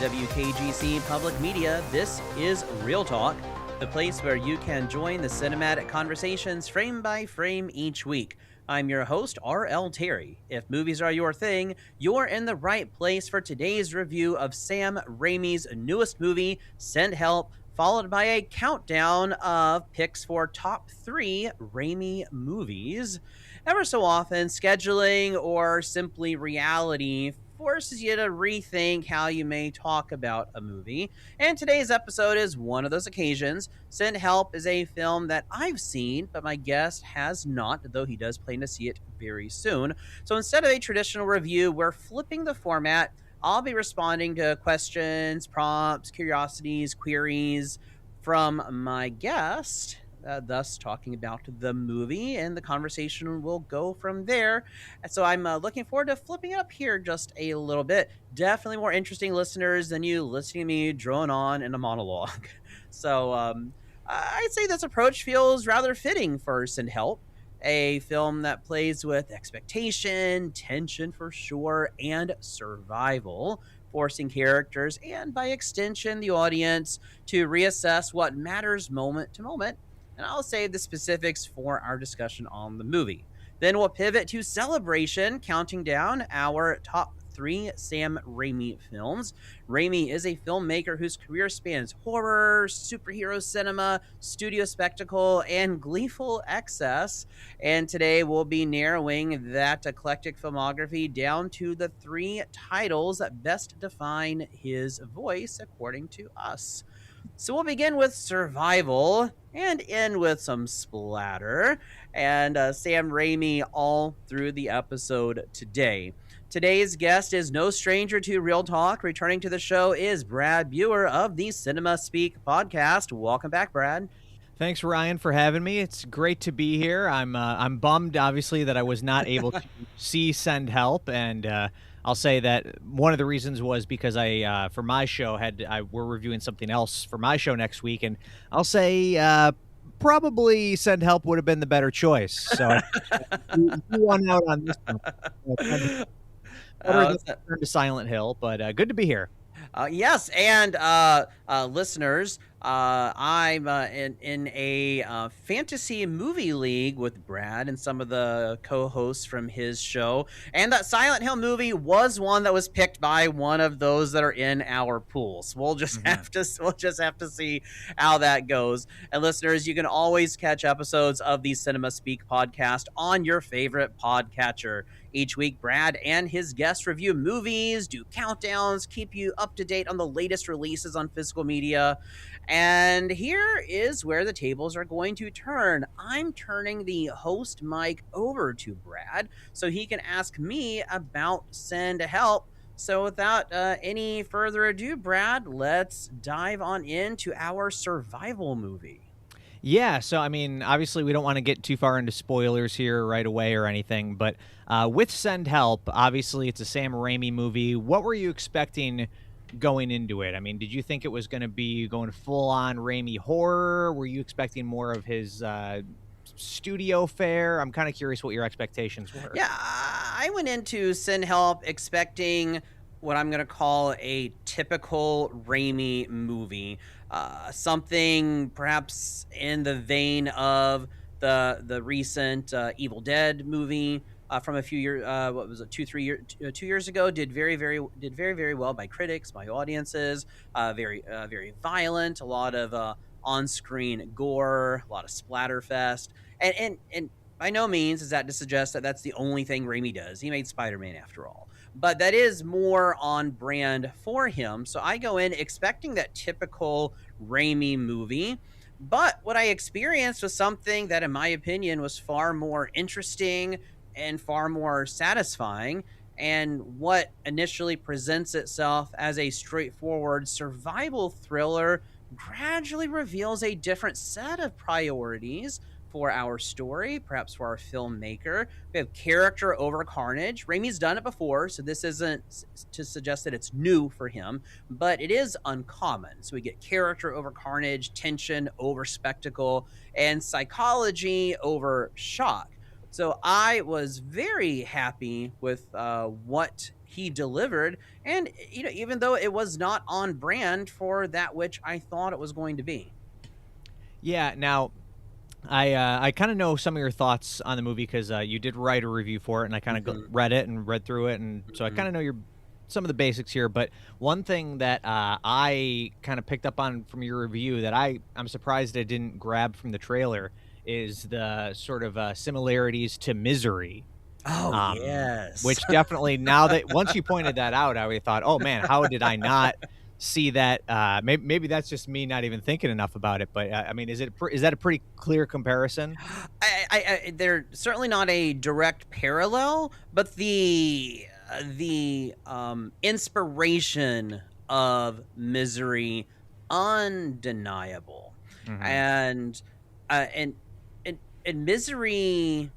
WKGC Public Media, this is ReelTalk, the place where you can join the cinematic conversations frame by frame each week. I'm your host, R.L. Terry. If movies are your thing, you're in the right place for today's review of Sam Raimi's newest movie, Send Help, followed by a countdown of picks for top 3 Raimi movies. Ever so often, scheduling or simply reality forces you to rethink how you may talk about a movie. And today's episode is one of those occasions. Send Help is a film that I've seen, but my guest has not, though he does plan to see it very soon. So instead of a traditional review, we're flipping the format. I'll be responding to questions, prompts, curiosities, queries from my guest, thus talking about the movie, and the conversation will go from there. So I'm looking forward to flipping it up here just a little bit. Definitely more interesting listeners than you listening to me drone on in a monologue. So I'd say this approach feels rather fitting for Send Help, a film that plays with expectation, tension for sure, and survival, forcing characters and by extension the audience to reassess what matters moment to moment. And I'll save the specifics for our discussion on the movie. Then we'll pivot to celebration, counting down our top 3 Sam Raimi films. Raimi is a filmmaker whose career spans horror, superhero cinema, studio spectacle, and gleeful excess. And today we'll be narrowing that eclectic filmography down to the 3 titles that best define his voice, according to us. So we'll begin with survival and end with some splatter. And Sam Raimi all through the episode today. Today's guest is no stranger to Real Talk. Returning to the show is Brad Buer of the Cinema Speak podcast. Welcome back, Brad. Thanks, Ryan, for having me. It's great to be here. I'm bummed, obviously, that I was not able to see Send Help, and I'll say that one of the reasons was because I, for my show, we're reviewing something else for my show next week, and I'll say probably Send Help would have been the better choice. So you won out on this one. Turn to Silent Hill, but good to be here. Yes, and listeners, I'm in a fantasy movie league with Brad and some of the co-hosts from his show, and that Silent Hill movie was one that was picked by one of those that are in our pools. We'll just have to see how that goes. And listeners, you can always catch episodes of the Cinema Speak podcast on your favorite podcatcher. Each week, Brad and his guests review movies, do countdowns, keep you up to date on the latest releases on physical media. And here is where the tables are going to turn. I'm turning the host mic over to Brad so he can ask me about Send Help. So without any further ado, Brad, let's dive on into our survival movie. Yeah, so I mean, obviously we don't want to get too far into spoilers here right away or anything, but with Send Help, obviously it's a Sam Raimi movie. What were you expecting going into it? I mean, did you think it was going to be going full-on Raimi horror? Were you expecting more of his studio fare? I'm kind of curious what your expectations were. Yeah, I went into Send Help expecting what I'm going to call a typical Raimi movie. Something perhaps in the vein of the recent Evil Dead movie from a few years, what was it, 2 years ago? Did very well by critics, by audiences. Very violent, a lot of on-screen gore, a lot of splatterfest, and by no means is that to suggest that that's the only thing Raimi does. He made Spider-Man after all. But that is more on brand for him. So I go in expecting that typical Raimi movie. But what I experienced was something that, in my opinion, was far more interesting and far more satisfying. And what initially presents itself as a straightforward survival thriller gradually reveals a different set of priorities for our story, perhaps for our filmmaker. We have character over carnage. Raimi's done it before, so this isn't to suggest that it's new for him, but it is uncommon. So we get character over carnage, tension over spectacle, and psychology over shock. So I was very happy with what he delivered, and even though it was not on brand for that which I thought it was going to be. Yeah. Now, I kind of know some of your thoughts on the movie because you did write a review for it, and I kind of Hmm. read it and read through it, and so I Hmm. kind of know your some of the basics here. But one thing that I kind of picked up on from your review that I'm surprised I didn't grab from the trailer is the sort of similarities to Misery. Oh yes. Which definitely, now that once you pointed that out, I thought, "Oh, man, how did I not see that?" Maybe that's just me not even thinking enough about it, but, I mean, is that a pretty clear comparison? They're certainly not a direct parallel, but the inspiration of Misery, undeniable. Mhm, And uh, and and Misery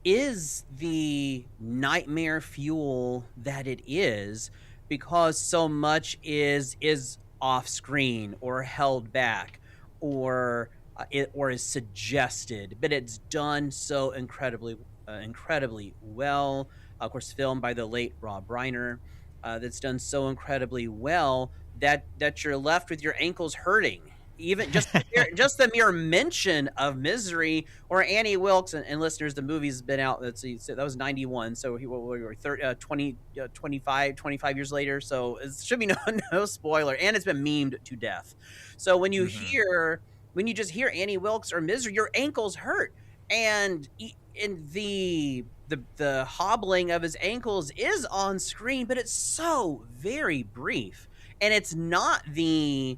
is the nightmare fuel that it is, because so much is off screen or held back, or is suggested, but it's done so incredibly well. Of course, filmed by the late Rob Reiner, that's done so incredibly well that you're left with your ankles hurting. Even just the mere mention of Misery or Annie Wilkes, and listeners, the movie's been out. Let's see, so that was 91. So we were 30, 20, 25 years later. So it should be no, no spoiler. And it's been memed to death. So mhm. when you just hear Annie Wilkes or Misery, your ankles hurt. And in the hobbling of his ankles is on screen, but it's so very brief. And it's not the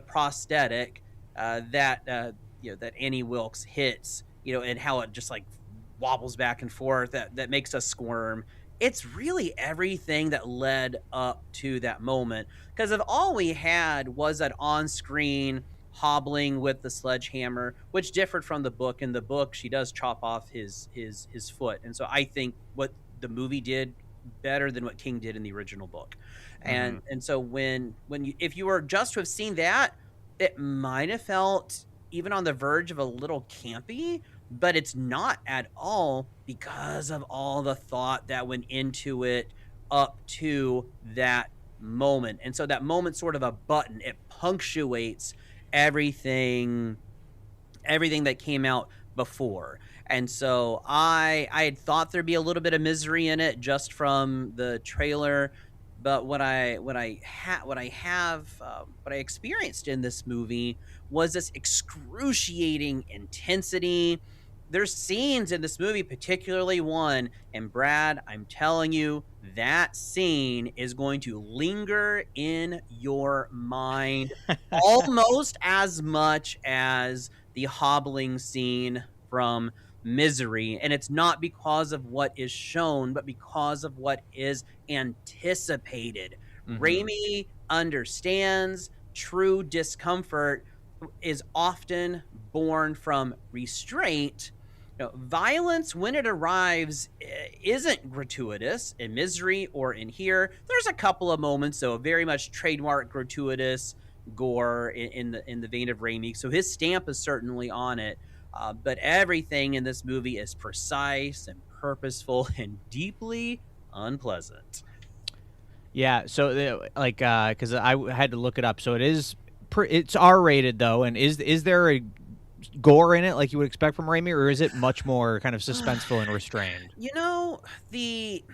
prosthetic that Annie Wilkes hits, and how it just like wobbles back and forth, that makes us squirm. It's really everything that led up to that moment. Because if all we had was that on-screen hobbling with the sledgehammer, which differed from the book. In the book, she does chop off his foot, and so I think what the movie did better than what King did in the original book. Mhm. And so if you were just to have seen that, it might have felt even on the verge of a little campy, but it's not at all, because of all the thought that went into it up to that moment. And so that moment's sort of a button. It punctuates everything everything that came out before. And so I had thought there'd be a little bit of Misery in it just from the trailer, but what I experienced in this movie was this excruciating intensity. There's scenes in this movie, particularly one, and Brad, I'm telling you, that scene is going to linger in your mind almost as much as the hobbling scene from Misery. And it's not because of what is shown, but because of what is anticipated. Mhm. Raimi understands true discomfort is often born from restraint. Violence, when it arrives, isn't gratuitous in Misery or in here. There's a couple of moments, though, very much trademark gratuitous gore in the vein of Raimi. So his stamp is certainly on it. But everything in this movie is precise and purposeful and deeply unpleasant. Yeah, so, like, because had to look it up, so it's R-rated, though, and is there a gore in it like you would expect from Raimi, or is it much more kind of suspenseful and restrained? You know, the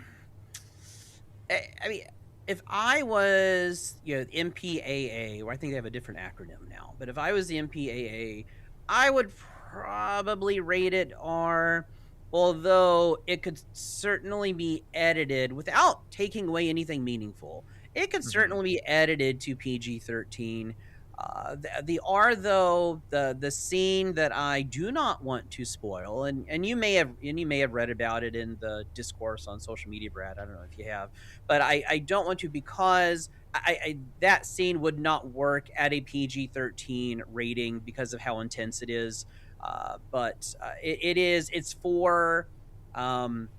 I mean, if I was, MPAA, or I think they have a different acronym now, but if I was the MPAA, I would probably rate it R, although it could certainly be edited without taking away anything meaningful. It could Mhm. certainly be edited to PG-13. The R, though, the scene that I do not want to spoil, and you may have read about it in the discourse on social media, Brad. I don't know if you have, but I don't want to, because that scene would not work at a PG-13 rating because of how intense it is. But it's for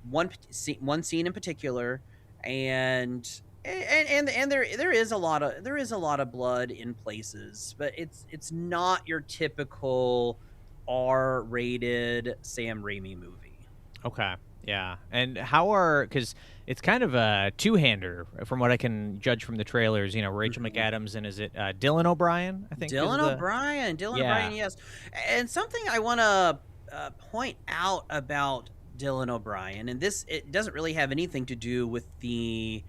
one scene in particular, and there is a lot of blood in places, but it's not your typical. R-rated Sam Raimi movie. Okay. Yeah. And because it's kind of a two-hander from what I can judge from the trailers, Rachel Mhm. McAdams and is it Dylan O'Brien, I think is the. Dylan Yeah. O'Brien, yes. And something I want to point out about Dylan O'Brien, and this it doesn't really have anything to do with the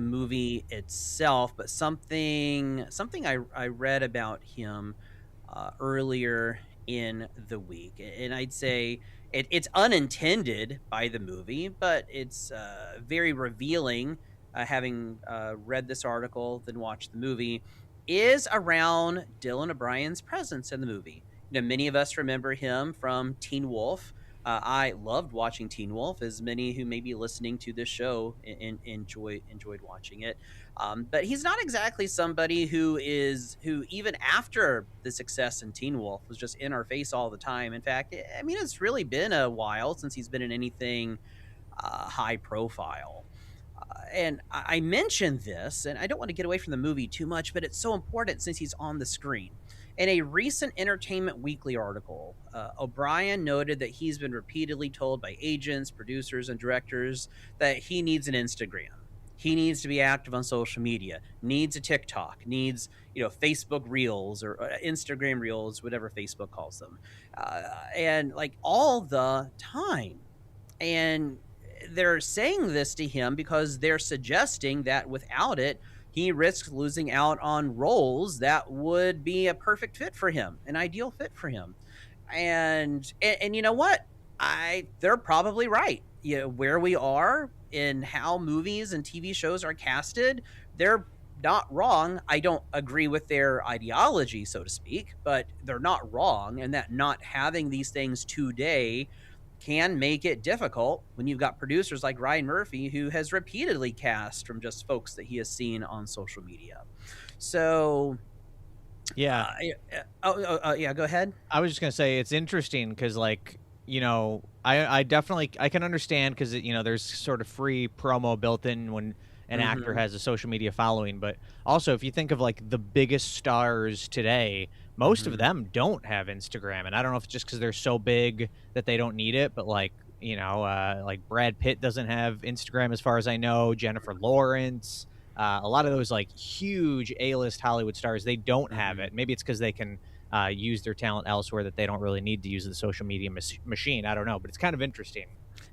movie itself, but something I read about him earlier in the week, and I'd say it's unintended by the movie, but it's very revealing. Having read this article, then watched the movie, is around Dylan O'Brien's presence in the movie. Many of us remember him from Teen Wolf. I loved watching Teen Wolf, as many who may be listening to this show enjoyed watching it. But he's not exactly somebody who even after the success in Teen Wolf was just in our face all the time. In fact, I mean, it's really been a while since he's been in anything high profile. And I mentioned this, and I don't want to get away from the movie too much, but it's so important since he's on the screen. In a recent Entertainment Weekly article, O'Brien noted that he's been repeatedly told by agents, producers, and directors that he needs an Instagram. He needs to be active on social media, needs a TikTok, needs, Facebook Reels or Instagram Reels, whatever Facebook calls them. And like all the time. And they're saying this to him because they're suggesting that without it, he risks losing out on roles that would be a perfect fit for him, an ideal fit for him. And you know what? They're probably right. Where we are in how movies and TV shows are casted, they're not wrong. I don't agree with their ideology, so to speak, but they're not wrong, and that not having these things today can make it difficult when you've got producers like Ryan Murphy, who has repeatedly cast from just folks that he has seen on social media. So, Yeah. yeah, go ahead. I was just gonna say it's interesting because, like, I definitely I can understand because there's sort of free promo built in when an actor Mm-hmm. has a social media following, but also if you think of like the biggest stars today, most of Mm-hmm. them don't have Instagram, and I don't know if it's just because they're so big that they don't need it, but like Brad Pitt doesn't have Instagram as far as I know, Jennifer Lawrence. A lot of those like huge A-list Hollywood stars, they don't have Mm-hmm. it. Maybe it's because they can use their talent elsewhere that they don't really need to use the social media machine. I don't know, but it's kind of interesting.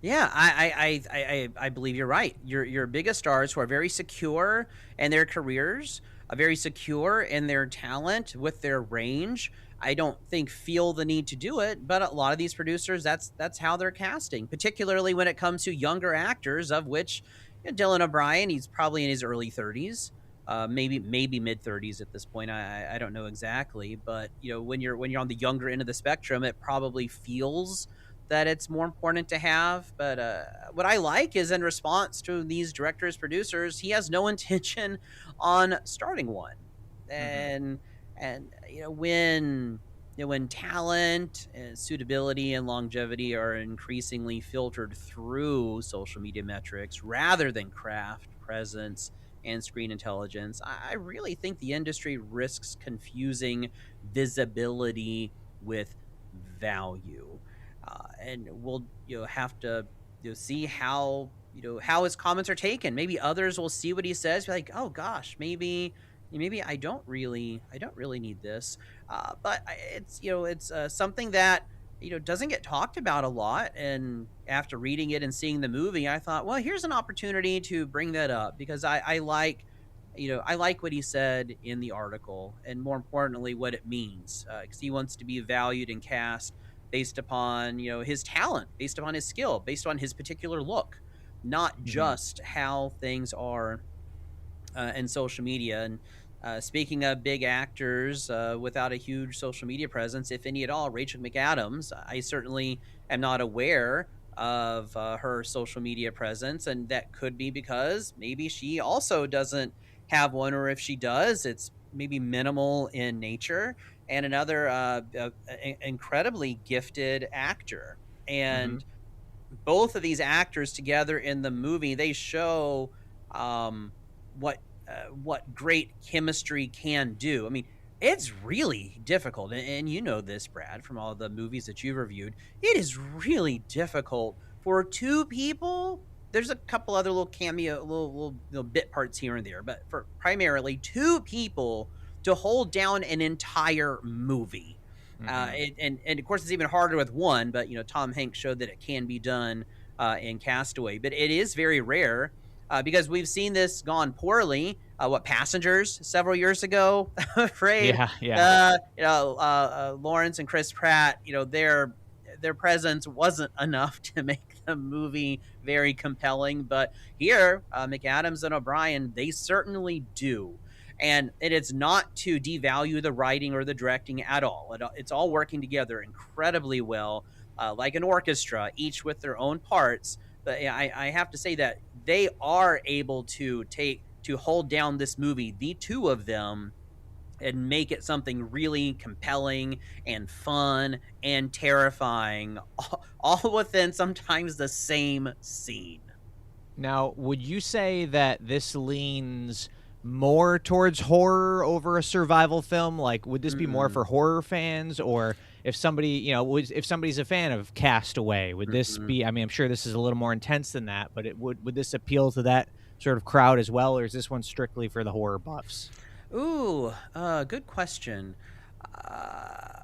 Yeah, I believe you're right. Your biggest stars who are very secure in their careers, very secure in their talent with their range. I don't think feel the need to do it, but a lot of these producers, that's how they're casting, particularly when it comes to younger actors, of which Dylan O'Brien, he's probably in his early 30s. Maybe mid 30s at this point. I don't know exactly, but when you're on the younger end of the spectrum, it probably feels that it's more important to have. But what I like is in response to these directors, producers, he has no intention on starting one. Hmm. And when talent and suitability and longevity are increasingly filtered through social media metrics rather than craft, presence, and screen intelligence, I really think the industry risks confusing visibility with value. And we'll have to see how his comments are taken. Maybe others will see what he says, be like, oh gosh, maybe I don't really need this. But it's something that doesn't get talked about a lot. And after reading it and seeing the movie, I thought, well, here's an opportunity to bring that up because I like what he said in the article, and more importantly, what it means. Because he wants to be valued and cast based upon his talent, based upon his skill, based on his particular look, not Hmm. just how things are in social media. And speaking of big actors without a huge social media presence, if any at all, Rachel McAdams, I certainly am not aware of her social media presence, and that could be because maybe she also doesn't have one, or if she does, it's maybe minimal in nature. And another incredibly gifted actor, Hmm. and both of these actors together in the movie, they show um, what great chemistry can do. I mean, It's really difficult, and you know this, Brad, from all the movies that you've reviewed. It is really difficult for two people. There's a couple other little cameo, little bit parts here and there, but for primarily two people to hold down an entire movie. Hmm. And of course, it's even harder with one. But Tom Hanks showed that it can be done in Castaway, but it is very rare because we've seen this gone poorly. Passengers several years ago, afraid. Yeah, yeah. Lawrence and Chris Pratt. Their presence wasn't enough to make the movie very compelling. But here, McAdams and O'Brien, they certainly do. And it is not to devalue the writing or the directing at all. It's all working together incredibly well, like an orchestra, each with their own parts. But I have to say that they are able to hold down this movie, the two of them, and make it something really compelling and fun and terrifying, all within sometimes the same scene. Now, would you say that this leans more towards horror over a survival film? Like, would this be more Mm-mm, for horror fans, or if somebody, if somebody's a fan of Castaway, would this mm-mm. be? I mean, I'm sure this is a little more intense than that, but would this appeal to that sort of crowd as well, or is this one strictly for the horror buffs? Ooh, good question. Uh,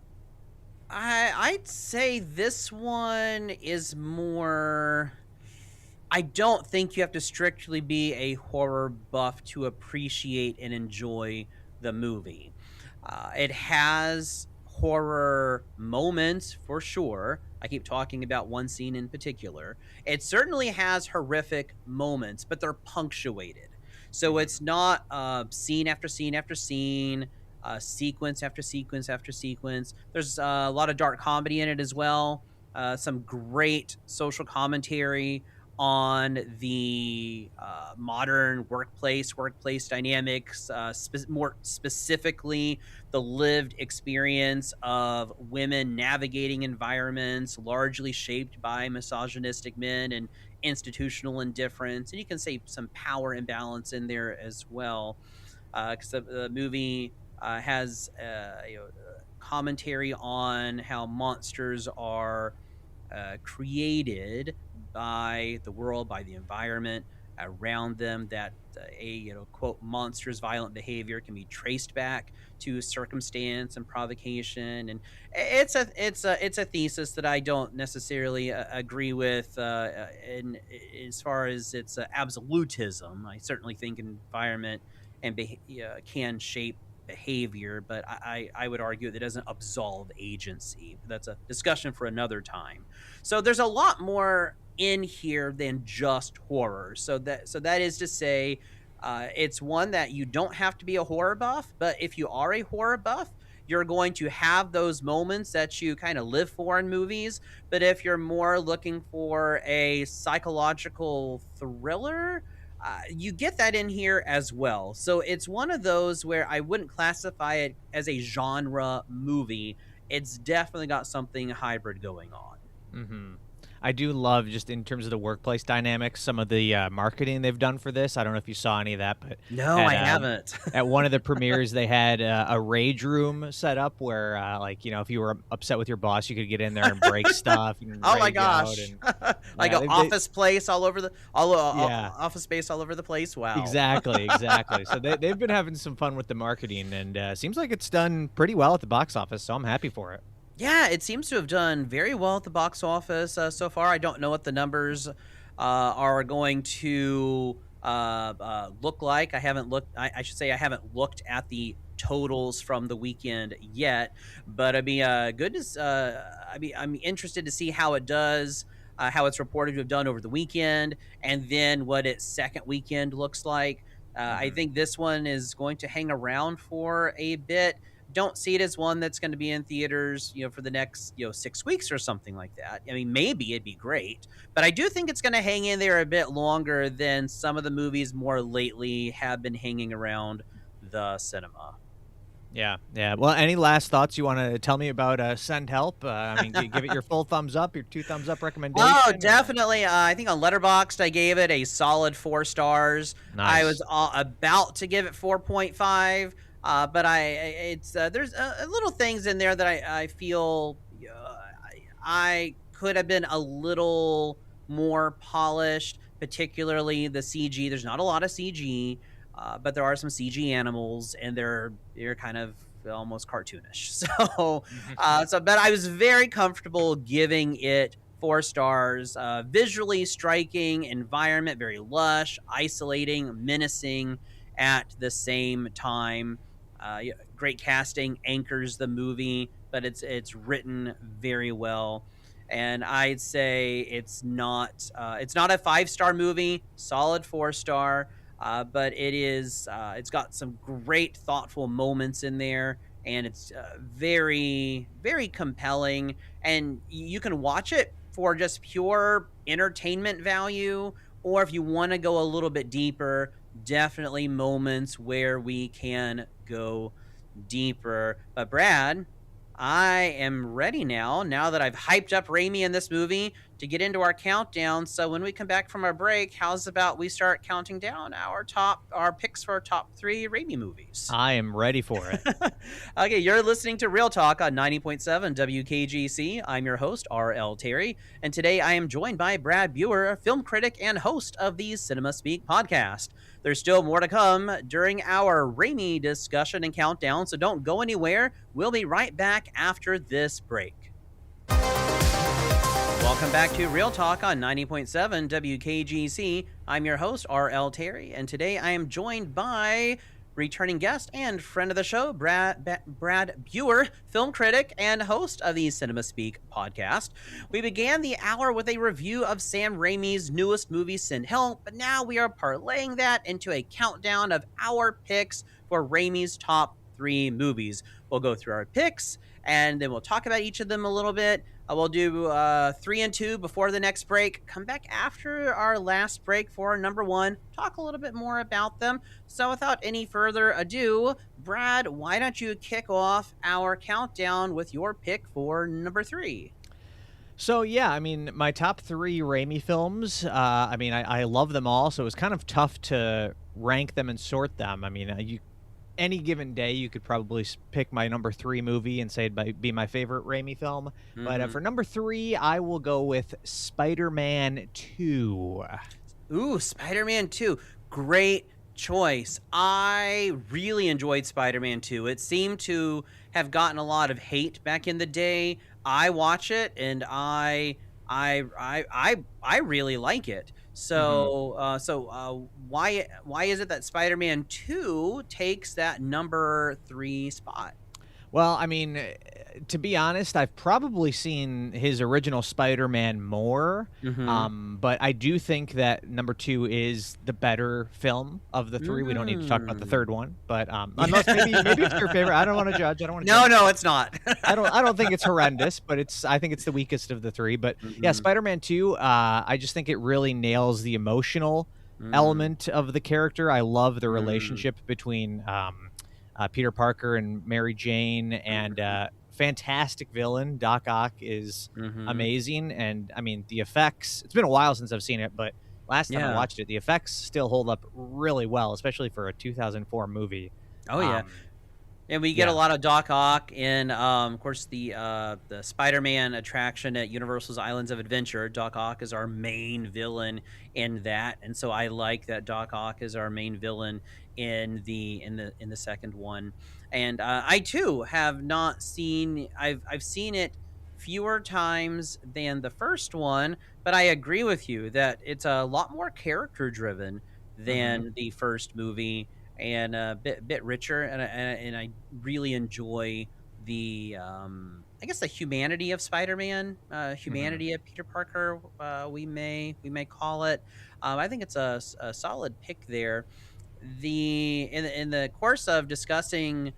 I'd say this one is more. I don't think you have to strictly be a horror buff to appreciate and enjoy the movie. It has horror moments for sure. I keep talking about one scene in particular. It certainly has horrific moments, but they're punctuated. So it's Hmm. not scene after scene after scene, sequence after sequence after sequence. There's a lot of dark comedy in it as well. Some great social commentary on the modern workplace dynamics, more specifically the lived experience of women navigating environments largely shaped by misogynistic men and institutional indifference. And you can say some power imbalance in there as well, because the movie has commentary on how monsters are created by the world, by the environment around them. That a quote monster's violent behavior can be traced back to circumstance and provocation, and it's a thesis that I don't necessarily agree with. In as far as its absolutism, I certainly think environment and can shape behavior, but I would argue that it doesn't absolve agency. That's a discussion for another time. So there's a lot more in here than just horror. So that is to say, it's one that you don't have to be a horror buff, but if you are a horror buff, you're going to have those moments that you kind of live for in movies. But if you're more looking for a psychological thriller, you get that in here as well. So it's one of those where I wouldn't classify it as a genre movie. It's definitely got something hybrid going on. Hmm. I do love, just in terms of the workplace dynamics, some of the marketing they've done for this. I don't know if you saw any of that, but No, at I haven't. at one of the premieres, they had a rage room set up where, like, if you were upset with your boss, you could get in there and break stuff and Oh my rage out. gosh. And Like yeah, an office place all over the yeah, office space all over the place. Wow. exactly, exactly. So they've been having some fun with the marketing, and seems like it's done pretty well at the box office. So I'm happy for it. Yeah, it seems to have done very well at the box office so far. I don't know what the numbers are going to look like. I haven't looked. I should say I haven't looked at the totals from the weekend yet. But I mean, goodness, I'm interested to see how it does. How it's reported to have done over the weekend, and then what its second weekend looks like. I Hmm. think this one is going to hang around for a bit. Don't see it as one that's going to be in theaters, for the next, 6 weeks or something like that. I mean, maybe it'd be great, but I do think it's going to hang in there a bit longer than some of the movies more lately have been hanging around the cinema. Yeah, yeah. Well, any last thoughts you want to tell me about Send Help? I mean, give it your full thumbs up, your two thumbs up Oh, recommendation, or definitely. I think on Letterboxd I gave it a solid 4 stars. I nice. was about to give it 4.5. But it's there's little things in there that I feel I could have been a little more polished, particularly the CG. There's not a lot of CG, but there are some CG animals, and they're kind of almost cartoonish. But I was very comfortable giving it 4 stars. Visually striking, environment very lush, isolating, menacing at the same time. Great casting anchors the movie, but it's written very well. And I'd say it's not a 5 star movie, solid 4 star, but it's got some great thoughtful moments in there, and it's very compelling. And you can watch it for just pure entertainment value, or if you want to go a little bit deeper, definitely moments where we can go deeper. But Brad, I am ready now that I've hyped up Raimi in this movie, to get into our countdown. So when we come back from our break, how's about we start counting down our picks for our top 3 Raimi movies? I am ready for it. Okay, you're listening to Real Talk on 90.7 WKGC. I'm your host, R.L. Terry, and today I am joined by Brad Buer, film critic and host of the Cinema Speak podcast. There's still more to come during our Raimi discussion and countdown, so don't go anywhere. We'll be right back after this break. Welcome back to Real Talk on 90.7 WKGC. I'm your host, R.L. Terry, and today I am joined by returning guest and friend of the show, Brad Buer, film critic and host of the Cinema Speak podcast. We began the hour with a review of Sam Raimi's newest movie, Send Help, but now we are parlaying that into a countdown of our picks for Raimi's top 3 movies. We'll go through our picks, and then we'll talk about each of them a little bit. We'll do 3 and 2 before the next break. Come back after our last break for number 1. Talk a little bit more about them. So without any further ado, Brad, why don't you kick off our countdown with your pick for number 3? So, yeah, I mean, my top 3 Raimi films, I love them all, so it was kind of tough to rank them and sort them. I mean, any given day, you could probably pick my number 3 movie and say it'd be my favorite Raimi film. Mm-hmm. But for number 3, I will go with Spider-Man 2. Ooh, Spider-Man 2. Great choice. I really enjoyed Spider-Man 2. It seemed to have gotten a lot of hate back in the day. I watch it, and I really like it. So, why is it that Spider-Man 2 takes that number 3 spot? Well, I mean, to be honest, I've probably seen his original Spider-Man more, but I do think that number 2 is the better film of the 3. We don't need to talk about the third one, but unless maybe it's your favorite. I don't want to judge. I don't want to. No, it's not. I don't think it's horrendous, but I think it's the weakest of the 3. But yeah, Spider-Man 2. I just think it really nails the emotional element of the character. I love the relationship between Peter Parker and Mary Jane, and fantastic villain. Doc Ock is amazing, and I mean the effects. It's been a while since I've seen it, but last time I watched it, the effects still hold up really well, especially for a 2004 movie. Oh yeah. And we get a lot of Doc Ock in, of course, the Spider-Man attraction at Universal's Islands of Adventure. Doc Ock is our main villain in that, and so I like that Doc Ock is our main villain in the second one. And I too have not seen. I've seen it fewer times than the first one, but I agree with you that it's a lot more character driven than the first movie, and a bit richer, and I really enjoy the I guess the humanity of Spider-Man, humanity of Peter Parker, we may call it. I think it's a solid pick there. In the course of discussing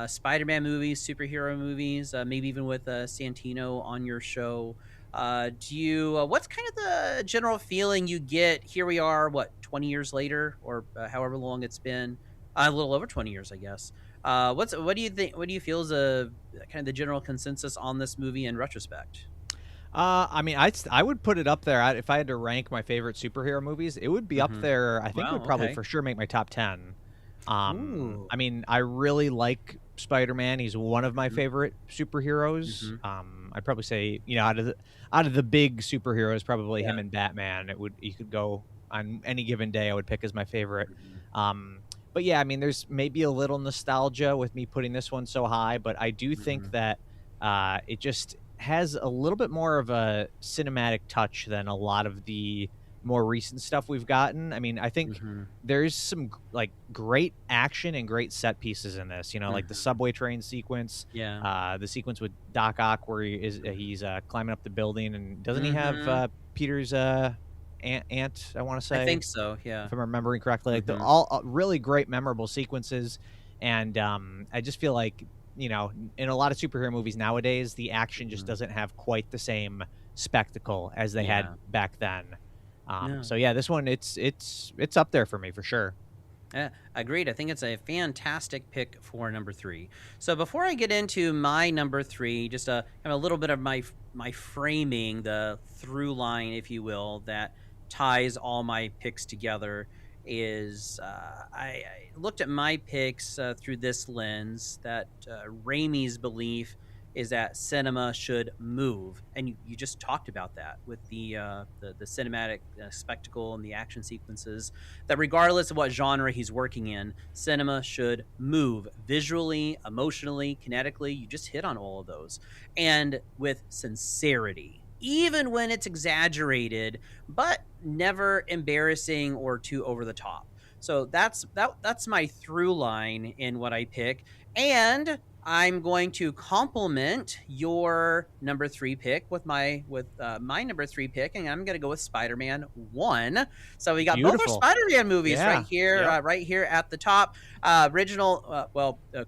Spider-Man movies, superhero movies, maybe even with Santino on your show, what's kind of the general feeling you get? Here we are, 20 years later, or however long it's been, a little over 20 years, I guess. What do you think? What do you feel is kind of the general consensus on this movie in retrospect? I mean, I would put it up there. If I had to rank my favorite superhero movies, it would be up there. I think it would probably for sure make my top 10. Ooh. I mean, I really like Spider-Man. He's one of my Mhm, favorite superheroes. mhm, I'd probably say, out of the big superheroes, probably him yeah, and Batman. He could go on any given day. I would pick as my favorite. mhm, Um, but yeah, I mean, there's maybe a little nostalgia with me putting this one so high, but I do think mhm, that it just has a little bit more of a cinematic touch than a lot of the more recent stuff we've gotten. I mean, I think mhm, there's some like great action and great set pieces in this, like the mhm. subway train sequence, Yeah. the sequence with Doc Ock where he's climbing up the building, and doesn't he have Mhm. Peter's aunt, I want to I say, think so, yeah. if I'm remembering correctly, like the Mhm, all really great memorable sequences. And I just feel like, in a lot of superhero movies nowadays, the action just mhm. doesn't have quite the same spectacle as they had Yeah. back then. Yeah. So yeah, this one, it's up there for me for sure. Agreed. I think it's a fantastic pick for number three. So before I get into my number three, just kind of a little bit of my framing, the through line, if you will, that ties all my picks together is I looked at my picks through this lens that Raimi's belief is that cinema should move, and you just talked about that with the cinematic spectacle and the action sequences, that regardless of what genre he's working in, cinema should move visually, emotionally, kinetically. You just hit on all of those. And with sincerity, even when it's exaggerated, but never embarrassing or too over the top. So that's my through line in what I pick. And I'm going to complement your number three pick with my number three pick, and I'm going to go with Spider-Man 1. So we got both our Beautiful. Spider-Man movies Yeah. Yep. right here at the top.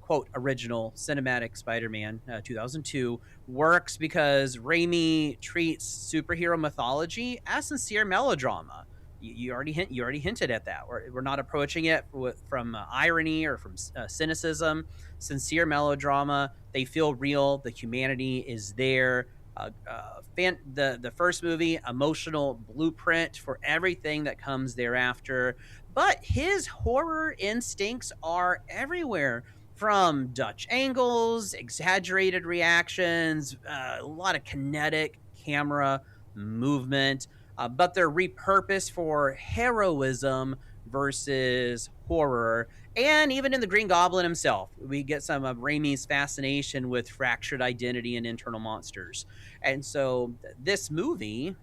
Quote, original cinematic Spider-Man 2002 works because Raimi treats superhero mythology as sincere melodrama. You already hinted at that. We're not approaching it from irony or from cynicism. Sincere melodrama. They feel real. The humanity is there. The first movie, emotional blueprint for everything that comes thereafter. But his horror instincts are everywhere, from Dutch angles, exaggerated reactions, a lot of kinetic camera movement, but they're repurposed for heroism versus horror. And even in the Green Goblin himself, we get some of Raimi's fascination with fractured identity and internal monsters. And so this movie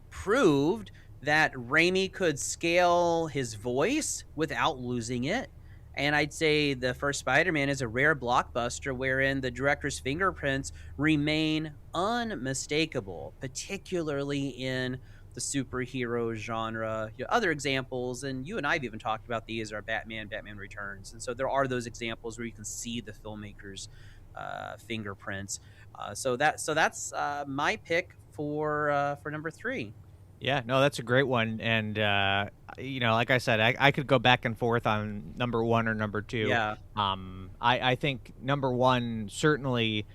proved that Raimi could scale his voice without losing it. And I'd say the first Spider-Man is a rare blockbuster wherein the director's fingerprints remain unmistakable, particularly in the superhero genre. Other examples, and you and I have even talked about these, are Batman Returns. And so there are those examples where you can see the filmmaker's fingerprints. So that's my pick for number three. Yeah, no, that's a great one. And like I said, I could go back and forth on number one or number two. Yeah. I think number one certainly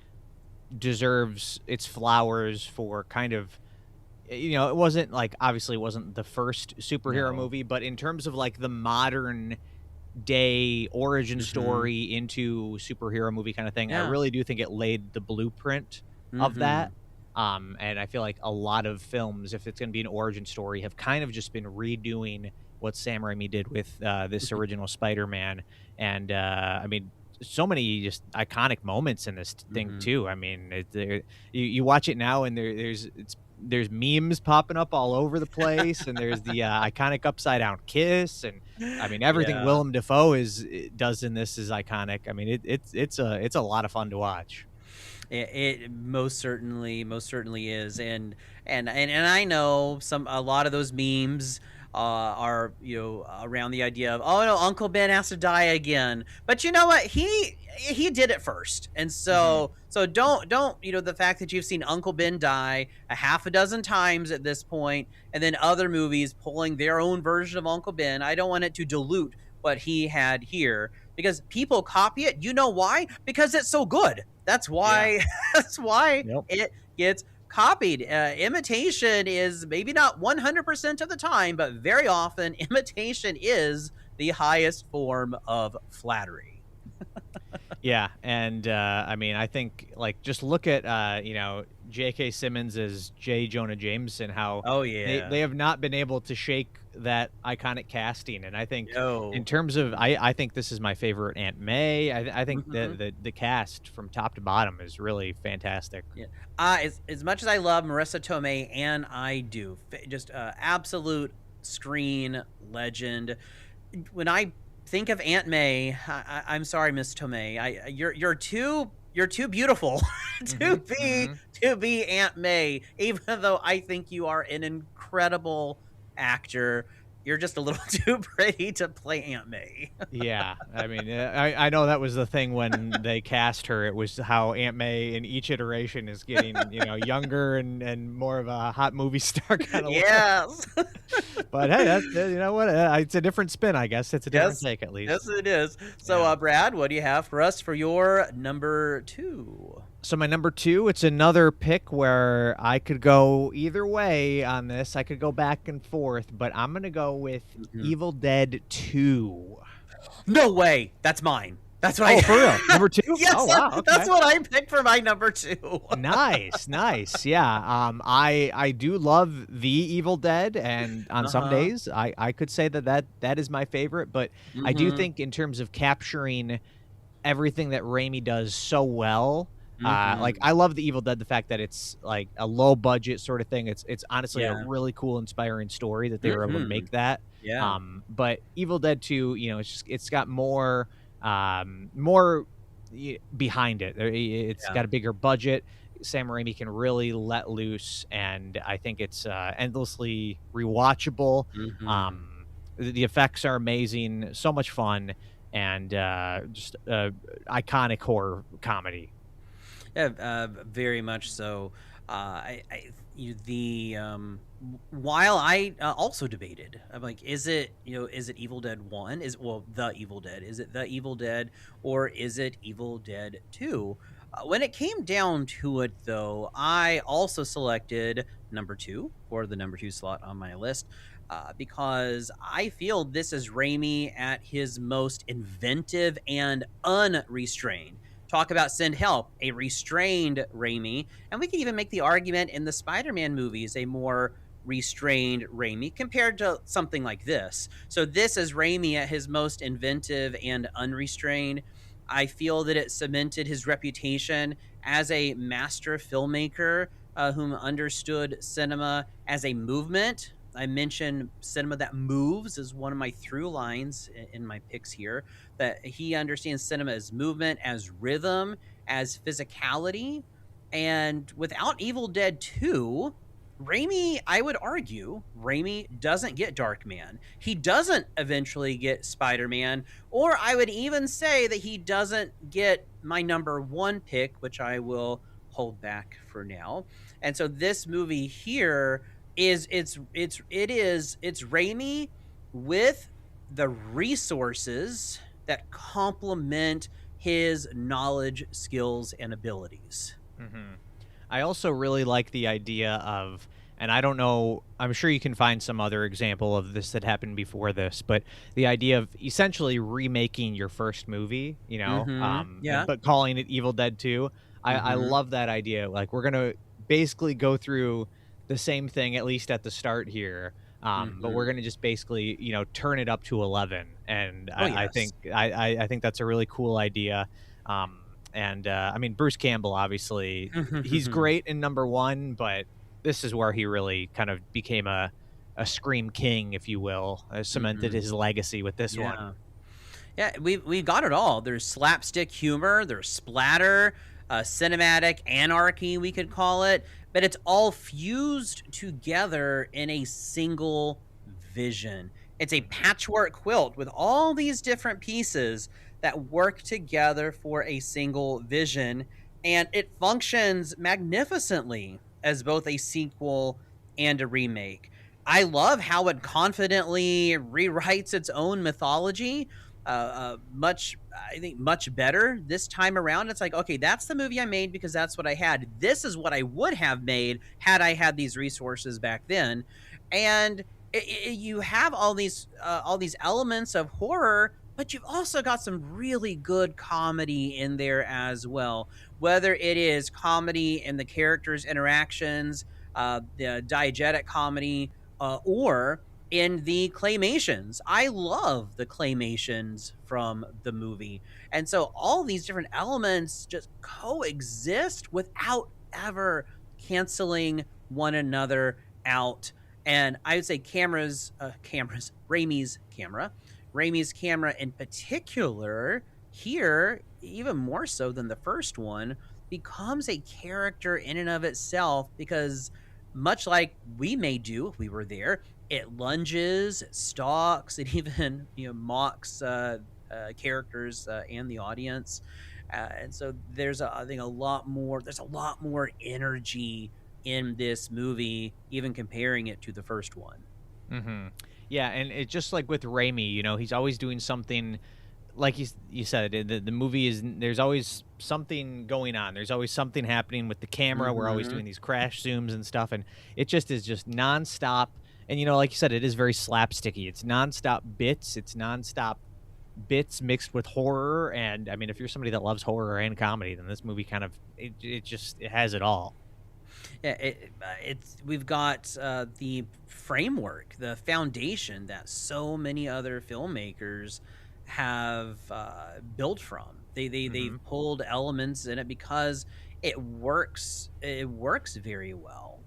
deserves its flowers for kind of, it wasn't like, obviously it wasn't the first superhero No. movie, but in terms of like the modern day origin Mhm. story into superhero movie kind of thing, I Yeah. really do think it laid the blueprint of that. Mhm. And I feel like a lot of films, if it's going to be an origin story, have kind of just been redoing what Sam Raimi did with this original Spider-Man. And I mean, so many just iconic moments in this thing Mhm. too. I mean, you watch it now, and there's memes popping up all over the place, and there's the iconic upside down kiss, and I mean everything Yeah. Willem Dafoe does in this is iconic. I mean it's a lot of fun to watch. It most certainly is, and I know a lot of those memes are around the idea of, oh no, Uncle Ben has to die again, but you know what, he did it first, and Hmm. so don't the fact that you've seen Uncle Ben die a half a dozen times at this point, and then other movies pulling their own version of Uncle Ben, I don't want it to dilute what he had here, because people copy it. You know why? Because it's so good. That's Yeah. why that's why Yep. it gets copied. Imitation is maybe not 100% of the time, but very often imitation is the highest form of flattery. Yeah, and I mean, I think like just look at J.K. Simmons as J. Jonah Jameson, how Oh they yeah. have not been able to shake that iconic casting, and I think in No. terms of I think this is my favorite Aunt May. I think Mhm. the cast from top to bottom is really fantastic. Yeah. As much as I love Marissa Tomei, and I do, just absolute screen legend. When I think of Aunt May, I'm sorry, Miss Tomei. You're too beautiful to Hmm. be Hmm. to be Aunt May. Even though I think you are an incredible actor, you're just a little too pretty to play Aunt May. Yeah, I mean, I know that was the thing when they cast her. It was how Aunt May in each iteration is getting, younger and more of a hot movie star kind of look. Yes. But hey, that's you know what? It's a different spin, I guess. It's a different Yes. take, at Yes, least. it is. So, Yeah. Brad, what do you have for us for your number two? So my number two, it's another pick where I could go either way on this. I could go back and forth, but I'm gonna go with Mhm. Evil Dead 2. No way. That's mine. That's what Oh, for real? I Number 2? Yes, Oh, wow, that's okay. what I picked for my number 2. Nice, nice. Yeah, I do love the Evil Dead, and on some Uh-huh. days, I could say that is my favorite, but I do Mhm. think in terms of capturing everything that Raimi does so well, like, Mhm. I love the Evil Dead, the fact that it's, like, a low budget sort of thing. It's honestly a Yeah. really cool, inspiring story that they were able to Mhm. make that. Yeah. But Evil Dead 2, it's got more behind it. It's Yeah. got a bigger budget. Sam Raimi can really let loose, and I think it's endlessly rewatchable. Mhm. The effects are amazing, so much fun, and just iconic horror comedy. Yeah, very much so. While I also debated, I'm like, is it Evil Dead 1? The Evil Dead? Is it the Evil Dead, or is it Evil Dead 2? When it came down to it, though, I also selected number 2 for the number 2 slot on my list. Because I feel this is Raimi at his most inventive and unrestrained. Talk about Send Help, a restrained Raimi. And we can even make the argument in the Spider Man movies, a more restrained Raimi compared to something like this. So, this is Raimi at his most inventive and unrestrained. I feel that it cemented his reputation as a master filmmaker whom understood cinema as a movement. I mentioned cinema that moves as one of my through lines in my picks here, that he understands cinema as movement, as rhythm, as physicality. And without Evil Dead 2, Raimi, I would argue, Raimi doesn't get Darkman. He doesn't eventually get Spider Man, or I would even say that he doesn't get my number one pick, which I will hold back for now. And so this movie here it's Raimi with the resources that complement his knowledge, skills, and abilities. Mhm. I also really like the idea of, and I don't know, I'm sure you can find some other example of this that happened before this, but the idea of essentially remaking your first movie, Yeah. but calling it Evil Dead 2. I Mhm. love that idea. Like, we're going to basically go through the same thing, at least at the start here. But we're Mhm. going to just basically, turn it up to 11. And Oh, I yes. think, I think that's a really cool idea. And I mean, Bruce Campbell, obviously, he's great in number one, but this is where he really kind of became a scream king, if you will, cemented Mhm. his legacy with this one. Yeah. Yeah, we've got it all. There's slapstick humor, there's splatter, cinematic anarchy, we could call it, but it's all fused together in a single vision. It's a Mhm. patchwork quilt with all these different pieces that work together for a single vision, and it functions magnificently as both a sequel and a remake. I love how it confidently rewrites its own mythology, much, I think, much better this time around. It's like, okay, that's the movie I made because that's what I had. This is what I would have made had I had these resources back then. And you have all these elements of horror, but you've also got some really good comedy in there as well. Whether it is comedy in the characters' interactions, the diegetic comedy, or in the claymations. I love the claymations from the movie. And so all these different elements just coexist without ever canceling one another out. And I would say Raimi's camera in particular here, even more so than the first one, becomes a character in and of itself because much like we may do if we were there, it lunges, it stalks, it even mocks characters and the audience, and so I think there's a lot more energy in this movie, even comparing it to the first one. Hmm. Yeah, and it's just like with Raimi, he's always doing something. Like you said, the movie is, there's always something going on. There's always something happening with the camera. We're always doing these crash zooms and stuff, and it just is just nonstop. And like you said, it is very slapsticky. It's nonstop bits. It's nonstop bits mixed with horror. And I mean, if you're somebody that loves horror and comedy, then this movie kind of it has it all. Yeah, we've got the framework, the foundation that so many other filmmakers have built from. They've pulled elements in it because it works. It works very well.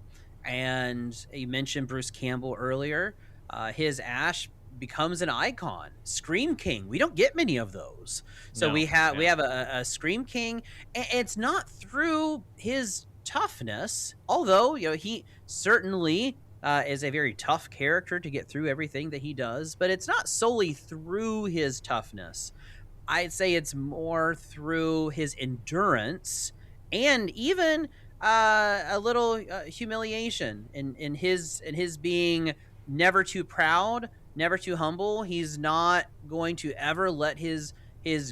And you mentioned Bruce Campbell earlier. His Ash becomes an icon. Scream King. We don't get many of those. So No, we have yeah. a Scream King. And it's not through his toughness, although he certainly is a very tough character to get through everything that he does, but it's not solely through his toughness. I'd say it's more through his endurance and even a little humiliation in his being never too proud, never too humble. He's not going to ever let his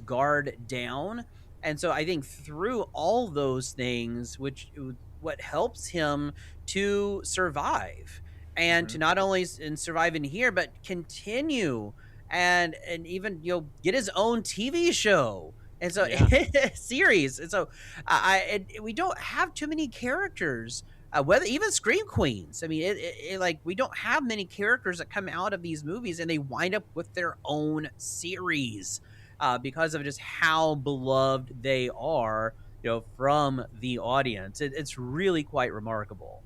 guard down. And so I think through all those things, what helps him to survive and to not only survive in here, but continue and even get his own TV show. And so series. And so we don't have too many characters. Whether even Scream Queens, I mean, like we don't have many characters that come out of these movies, and they wind up with their own series because of just how beloved they are, from the audience. It's really quite remarkable.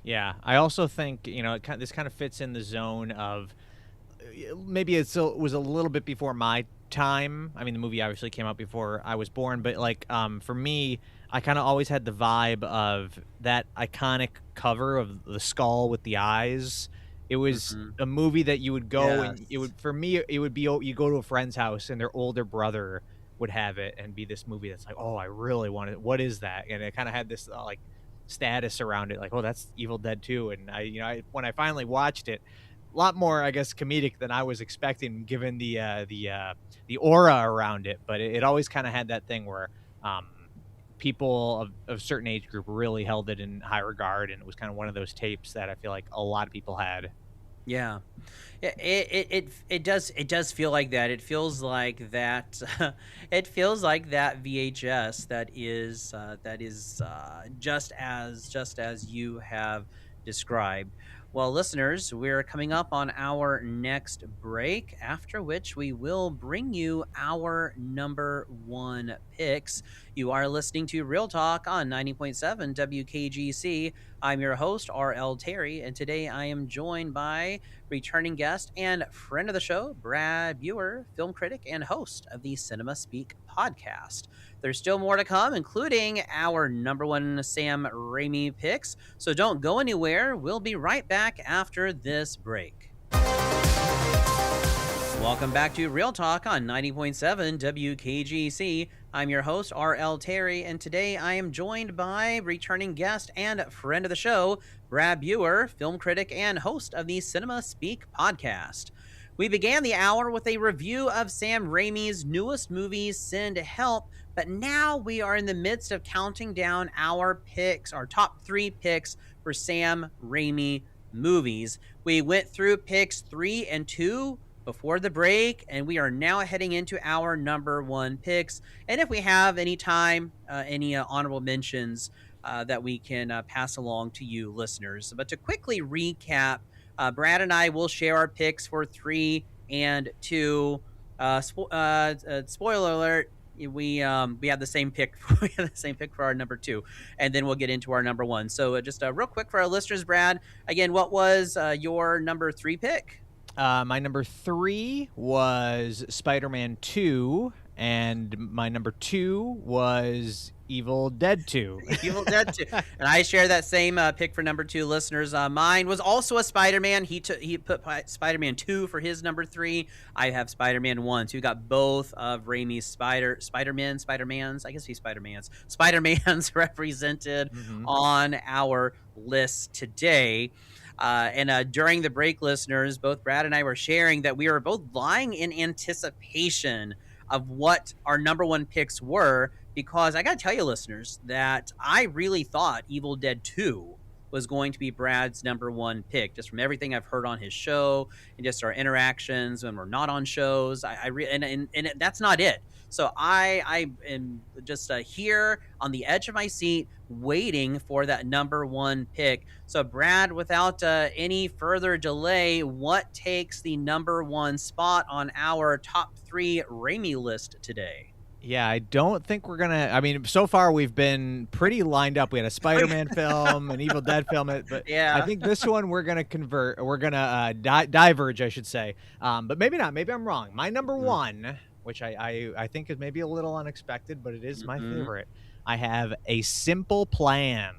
Yeah, I also think this kind of fits in the zone of maybe it was a little bit before my time. I mean, the movie obviously came out before I was born, but like for me, I kind of always had the vibe of that iconic cover of the skull with the eyes. It was a movie that you would go and it would, for me, it would be you go to a friend's house and their older brother would have it and be this movie that's like, oh, I really want it. What is that? And it kind of had this like status around it, like, oh, that's Evil Dead 2. And when I finally watched it, a lot more, I guess, comedic than I was expecting, given the aura around it. But it always kind of had that thing where people of a certain age group really held it in high regard, and it was kind of one of those tapes that I feel like a lot of people had. Yeah, it does feel like that. It feels like that. It feels like that VHS that is just as you have described. Well, listeners, we're coming up on our next break, after which we will bring you our number one picks. You are listening to Real Talk on 90.7 WKGC. I'm your host, R.L. Terry, and today I am joined by returning guest and friend of the show, Brad Buer, film critic and host of the Cinema Speak podcast. There's still more to come, including our number one Sam Raimi picks, so don't go anywhere. We'll be right back after this break. Welcome back to Real Talk on 90.7 WKGC. I'm your host, R.L. Terry, and today I am joined by returning guest and friend of the show, Brad Buer, film critic and host of the Cinema Speak podcast. We began the hour with a review of Sam Raimi's newest movie, Send Help, but now we are in the midst of counting down our picks, our top 3 picks for Sam Raimi movies. We went through picks 3 and 2 before the break, and we are now heading into our number 1 picks. And if we have any time, any honorable mentions that we can pass along to you listeners. But to quickly recap, Brad and I will share our picks for 3 and 2. Spoiler alert: we have the same pick. We have the same pick for our number 2, and then we'll get into our number 1. So just real quick for our listeners, Brad. Again, what was your number 3 pick? My number 3 was Spider-Man 2, and my number 2 was Evil Dead 2. Evil Dead 2. And I share that same pick for number 2, listeners. Mine was also a Spider-Man. He put Spider-Man 2 for his number 3. I have Spider-Man 1. So we got both of Raimi's Spider-Mans. I guess he's Spider-Mans represented on our list today. And during the break, listeners, both Brad and I were sharing that we were both lying in anticipation of what our number 1 picks were, because I got to tell you, listeners, that I really thought Evil Dead 2 was going to be Brad's number 1 pick, just from everything I've heard on his show and just our interactions when we're not on shows. And that's not it. So I am just here on the edge of my seat waiting for that number 1 pick. So, Brad, without any further delay, what takes the number 1 spot on our top 3 Raimi list today? Yeah, I don't think we're gonna. I mean, so far we've been pretty lined up. We had a Spider-Man film, an Evil Dead film, but yeah. I think this one we're gonna convert. We're gonna diverge, I should say. But maybe not. Maybe I'm wrong. My number 1, which I think is maybe a little unexpected, but it is my favorite. I have A Simple Plan.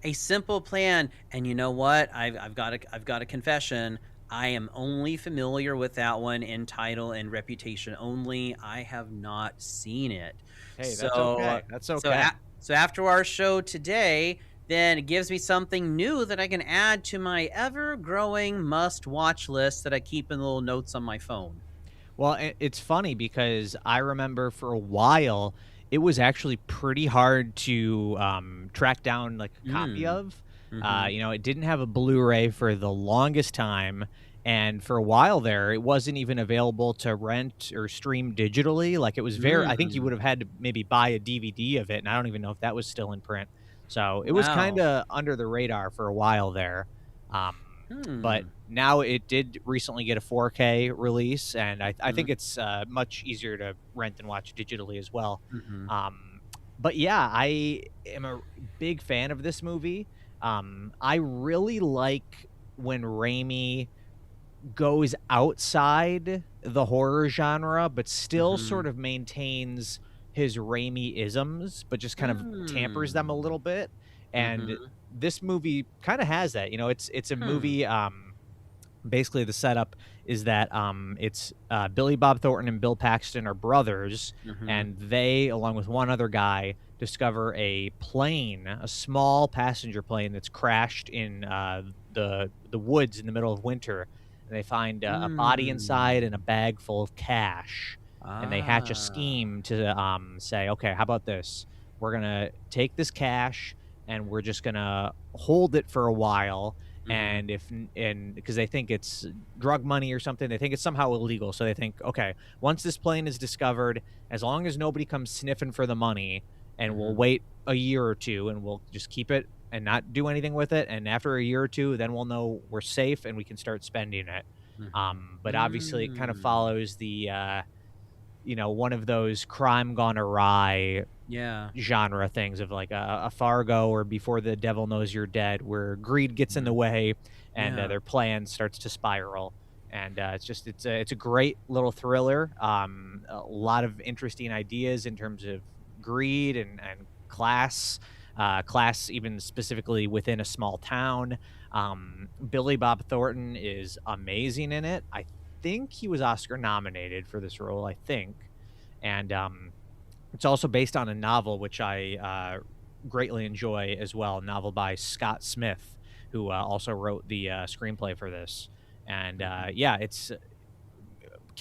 A Simple Plan, and you know what? I've got a confession. I am only familiar with that one in title and reputation only. I have not seen it. Hey, that's okay. That's okay. So after our show today, then it gives me something new that I can add to my ever-growing must-watch list that I keep in little notes on my phone. Well, it's funny because I remember for a while it was actually pretty hard to track down like a copy of. It didn't have a Blu-ray for the longest time, and for a while there, it wasn't even available to rent or stream digitally. Like it was I think you would have had to maybe buy a DVD of it, and I don't even know if that was still in print. So it was kind of under the radar for a while there. But now it did recently get a 4K release, and I think it's much easier to rent and watch digitally as well. But yeah, I am a big fan of this movie. I really like when Raimi goes outside the horror genre, but still sort of maintains his Raimi-isms, but just kind of tampers them a little bit. And this movie kind of has that. It's a movie. Basically, the setup is that it's Billy Bob Thornton and Bill Paxton are brothers, and they, along with one other guy, discover a plane, a small passenger plane that's crashed in the woods in the middle of winter. And they find a body inside and a bag full of cash. And they hatch a scheme to say, okay, how about this? We're going to take this cash and we're just going to hold it for a while. And because they think it's drug money or something, they think it's somehow illegal. So they think, okay, once this plane is discovered, as long as nobody comes sniffing for the money, and we'll wait a year or two and we'll just keep it and not do anything with it. And after a year or two, then we'll know we're safe and we can start spending it. But obviously it kind of follows the, one of those crime gone awry genre things of like a Fargo or Before the Devil Knows You're Dead, where greed gets in the way and their plan starts to spiral. And it's a great little thriller. A lot of interesting ideas in terms of greed and class even specifically within a small town. Billy Bob Thornton is amazing in it. I think he was Oscar nominated for this role, I think. And it's also based on a novel, which I greatly enjoy as well, a novel by Scott Smith, who also wrote the screenplay for this. And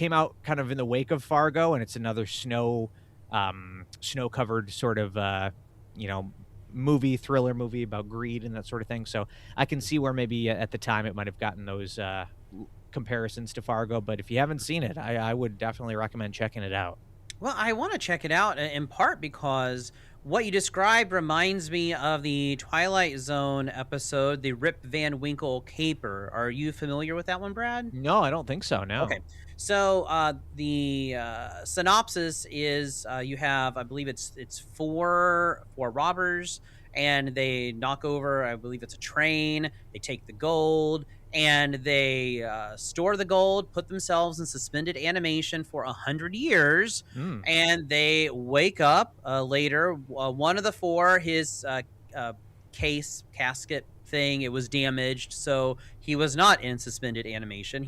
came out kind of in the wake of Fargo, and it's another snow-covered sort of, you know, thriller movie about greed and that sort of thing. So I can see where maybe at the time it might have gotten those comparisons to Fargo. But if you haven't seen it, I would definitely recommend checking it out. Well, I want to check it out in part because what you described reminds me of the Twilight Zone episode, the Rip Van Winkle Caper. Are you familiar with that one, Brad? No, I don't think so. No. Okay. So the synopsis is you have, I believe it's four robbers, and they knock over, I believe it's a train. They take the gold, and they store the gold, put themselves in suspended animation for 100 years, Mm. and they wake up later. One of the four, his uh, casket thing, it was damaged, so he was not in suspended animation.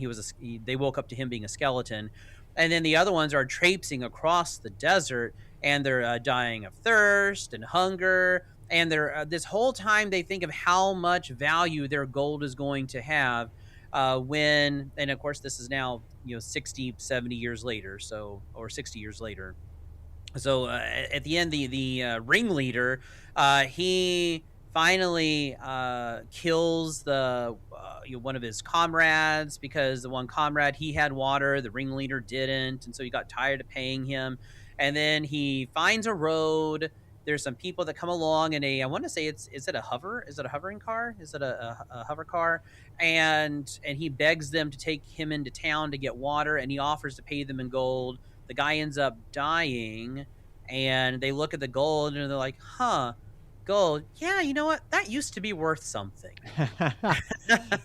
They woke up to him being a skeleton, and then the other ones are traipsing across the desert, and they're dying of thirst and hunger, and they're this whole time they think of how much value their gold is going to have and of course this is now 60, 70 years later, or 60 years later. So at the end, the ringleader, he finally kills one of his comrades, because the one comrade, he had water, the ringleader didn't, and so he got tired of paying him. And then he finds a road. There's some people that come along in I want to say is it a hover? Is it a hovering car? Is it a hover car? And he begs them to take him into town to get water, and he offers to pay them in gold. The guy ends up dying, and they look at the gold and they're like, huh, gold. Yeah, you know what? That used to be worth something.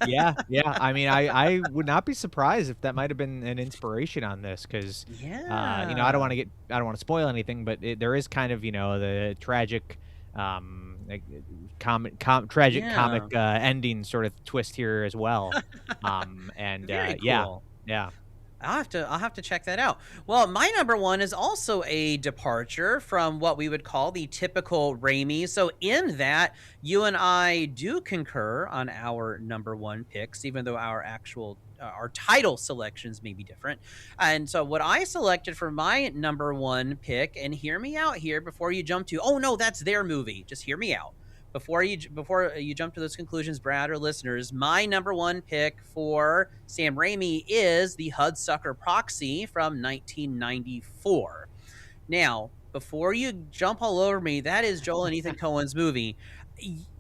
Yeah, yeah. I mean, I would not be surprised if that might have been an inspiration on this, because, you know, I don't want to spoil anything, but there is kind of, you know, the tragic, like, tragic Yeah. comic ending sort of twist here as well. And Very cool. yeah, yeah. I'll have to check that out. Well, my number one is also a departure from what we would call the typical Raimi. So in that, you and I do concur on our number one picks, even though our title selections may be different. And so what I selected for my number one pick, and hear me out here before you jump to, oh no, that's their movie. Just hear me out. Before you jump to those conclusions, Brad, or listeners, my number one pick for Sam Raimi is The Hudsucker Proxy from 1994. Now, before you jump all over me, that is Joel and Ethan Coen's movie.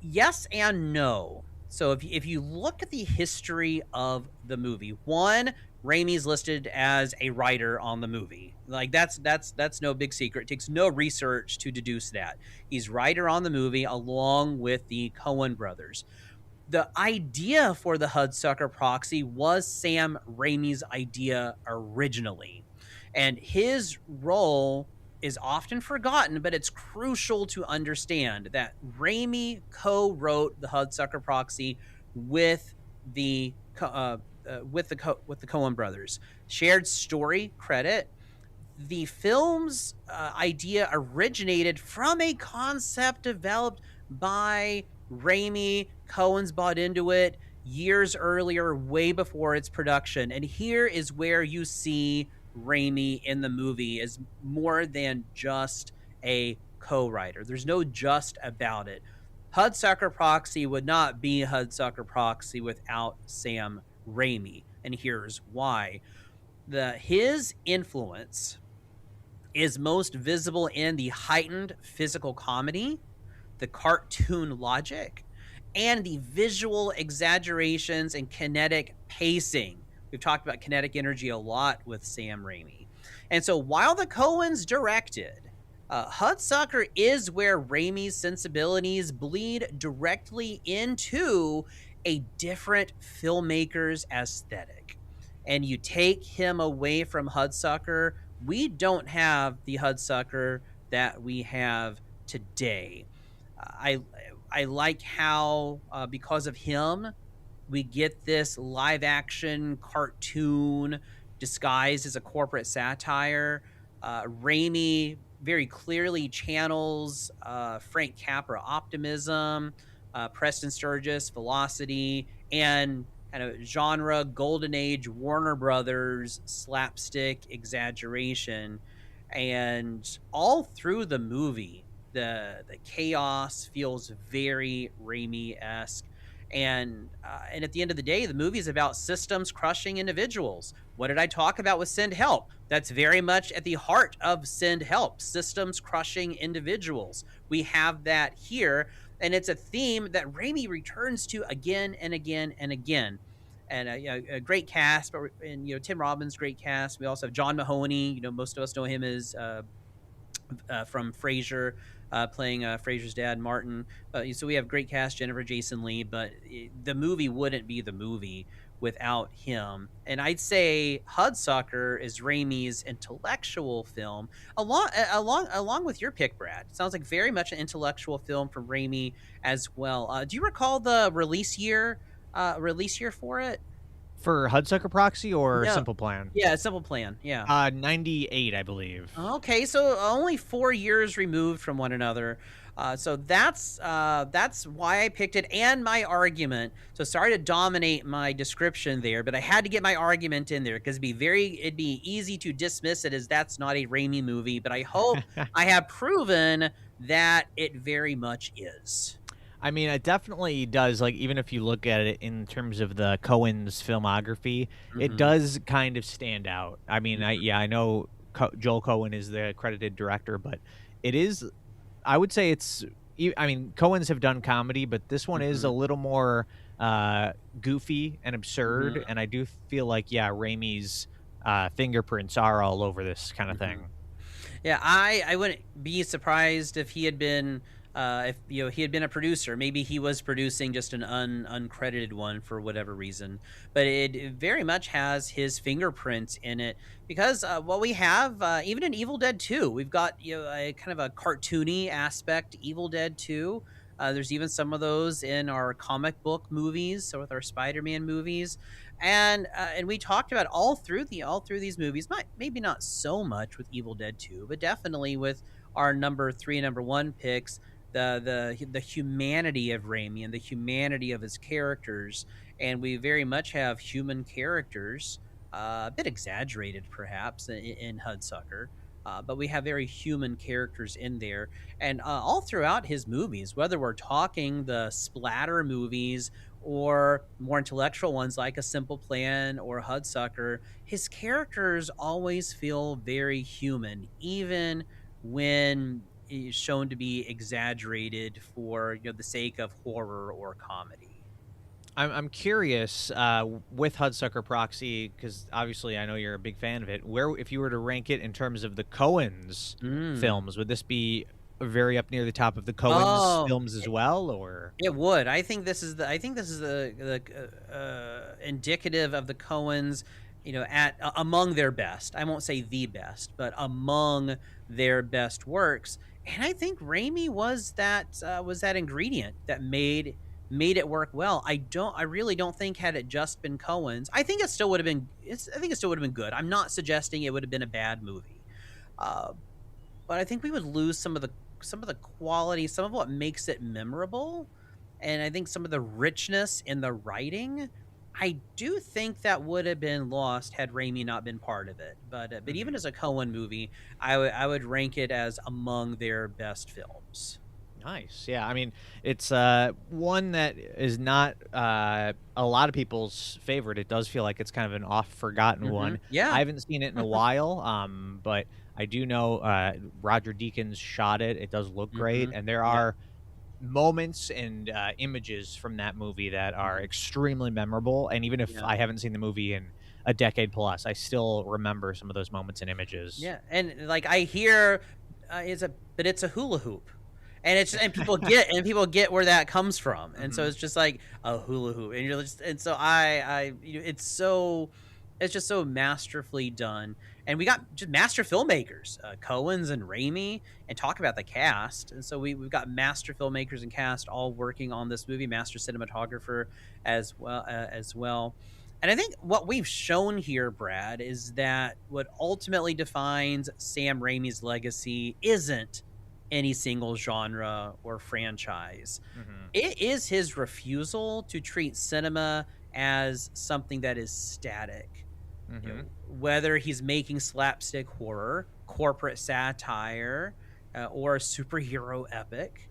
Yes and no. So if you look at the history of the movie, one, Raimi's listed as a writer on the movie. Like that's no big secret. It takes no research to deduce that. He's writer on the movie along with the Coen brothers. The idea for the Hudsucker Proxy was Sam Raimi's idea originally. And his role is often forgotten, but it's crucial to understand that Raimi co-wrote the Hudsucker Proxy with the Coen brothers. Shared story credit. The film's idea originated from a concept developed by Raimi. Coen's bought into it years earlier, way before its production. And here is where you see Raimi in the movie as more than just a co-writer. There's no just about it. Hudsucker Proxy would not be Hudsucker Proxy without Sam Raimi, and here's why. His influence is most visible in the heightened physical comedy, the cartoon logic, and the visual exaggerations and kinetic pacing. We've talked about kinetic energy a lot with Sam Raimi. And so while the Coens directed, Hudsucker is where Raimi's sensibilities bleed directly into a different filmmaker's aesthetic. And you take him away from Hudsucker, we don't have the Hudsucker that we have today. I like how, because of him, we get this live action cartoon disguised as a corporate satire. Raimi very clearly channels Frank Capra optimism, Preston Sturges velocity, and kind of genre, golden age, Warner Brothers, slapstick, exaggeration. And all through the movie, the chaos feels very Raimi-esque. And at the end of the day, the movie is about systems crushing individuals. What did I talk about with Send Help? That's very much at the heart of Send Help, systems crushing individuals. We have that here, and it's a theme that Raimi returns to again and again and again. And a great cast, and Tim Robbins, great cast. We also have John Mahoney. Most of us know him as from Frasier, playing Frasier's dad, Martin. So we have great cast, Jennifer Jason Leigh, but the movie wouldn't be the movie without him. And I'd say Hudsucker is Raimi's intellectual film, along with your pick, Brad. It sounds like very much an intellectual film from Raimi as well. Do you recall the release year? Release year for it? For Hudsucker Proxy or No. Simple Plan? Yeah, Simple Plan. Yeah. 98, I believe. Okay, so only 4 years removed from one another. So that's why I picked it, and my argument. So sorry to dominate my description there, but I had to get my argument in there because it'd be easy to dismiss it as that's not a Raimi movie. But I hope I have proven that it very much is. I mean, it definitely does. Like, even if you look at it in terms of the Coen's filmography, it Mhm. does kind of stand out. I mean, I know Joel Coen is the credited director, but it is. I would say it's. I mean, Coens have done comedy, but this one is a Mhm. little more goofy and absurd, Mhm. and I do feel like Raimi's fingerprints are all over this kind of Mhm. thing. Yeah, I wouldn't be surprised if he had been if he had been a producer. Maybe he was producing just an uncredited one for whatever reason. But it very much has his fingerprints in it because what we have even in Evil Dead 2, we've got a kind of a cartoony aspect to Evil Dead 2. There's even some of those in our comic book movies, so with our Spider-Man movies, and we talked about all through these movies. Maybe not so much with Evil Dead 2, but definitely with our number 3 and number 1 picks, the humanity of Raimi and the humanity of his characters. And we very much have human characters, a bit exaggerated perhaps in Hudsucker. But we have very human characters in there, and all throughout his movies, whether we're talking the splatter movies or more intellectual ones like A Simple Plan or Hudsucker, his characters always feel very human, even when is shown to be exaggerated for the sake of horror or comedy. I'm curious with Hudsucker Proxy because obviously I know you're a big fan of it. Where, if you were to rank it in terms of the Coens Mm. films, would this be very up near the top of the Coens Oh, films as well, or? it would. I think this is the indicative of the Coens, at among their best. I won't say the best, but among their best works. And I think Raimi was that ingredient that made it work well. I really don't think had it just been Coens, I think it still would have been. I think it still would have been good. I'm not suggesting it would have been a bad movie. Uh, but I think we would lose some of the quality, some of what makes it memorable, and I think some of the richness in the writing. I do think that would have been lost had Raimi not been part of it. But even Mhm. as a Cohen movie, I would rank it as among their best films. Nice. Yeah. I mean, it's one that is not a lot of people's favorite. It does feel like it's kind of an off forgotten one. Yeah. I haven't seen it in a while, but I do know Roger Deakins shot it. It does look great, hmm and there Yeah. are moments and images from that movie that are hmm extremely memorable. And even if Yeah. I haven't seen the movie in a decade plus, I still remember some of those moments and images. Yeah. And like I hear, it's a hula hoop. And people get where that comes from, and so Mhm. it's just like a hula hoop, and you're just and so it's just so masterfully done, and we got just master filmmakers, Cohen's and Raimi, and talk about the cast, and so we've got master filmmakers and cast all working on this movie, master cinematographer as well. And I think what we've shown here, Brad, is that what ultimately defines Sam Raimi's legacy isn't any single genre or franchise. Mhm. It is his refusal to treat cinema as something that is static. Mm-hmm. Whether he's making slapstick horror, corporate satire, or a superhero epic,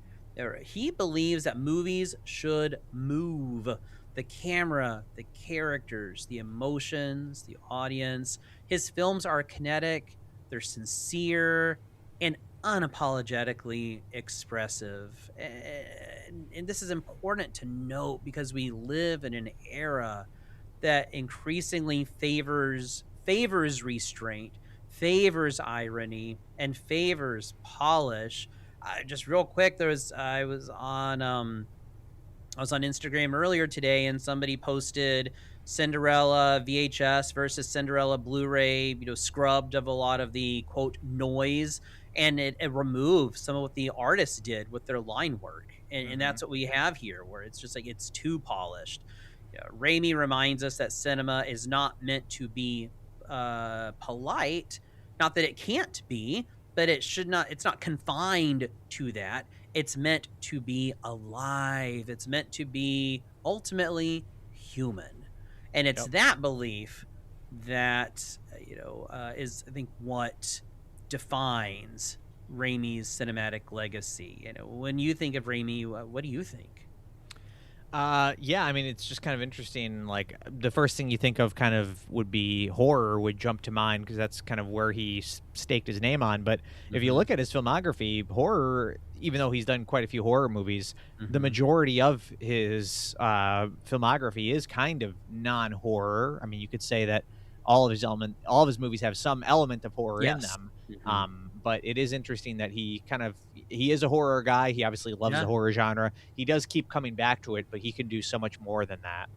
he believes that movies should move the camera, the characters, the emotions, the audience. His films are kinetic, they're sincere, and unapologetically expressive. And this is important to note because we live in an era that increasingly favors restraint, favors irony, and favors polish. Just real quick, I was on Instagram earlier today, and somebody posted Cinderella VHS versus Cinderella Blu-ray, scrubbed of a lot of the quote noise, and it removed some of what the artists did with their line work, and Mm-hmm. that's what we have here, where it's just like it's too polished. Raimi reminds us that cinema is not meant to be polite, not that it can't be, but it should not. It's not confined to that. It's meant to be alive. It's meant to be ultimately human. And it's Yep. that belief that, is, I think, what defines Raimi's cinematic legacy. When you think of Raimi, what do you think? Yeah, I mean, it's just kind of interesting. Like, the first thing you think of kind of would be horror would jump to mind because that's kind of where he staked his name on. But if you Mm-hmm. look at his filmography, horror, even though he's done quite a few horror movies, the Mm-hmm. majority of his filmography is kind of non-horror. I mean, you could say that all of his movies have some element of horror in Yes. them. Mm-hmm. But it is interesting that he is a horror guy. He obviously loves the Yeah. horror genre. He does keep coming back to it, but he can do so much more than that.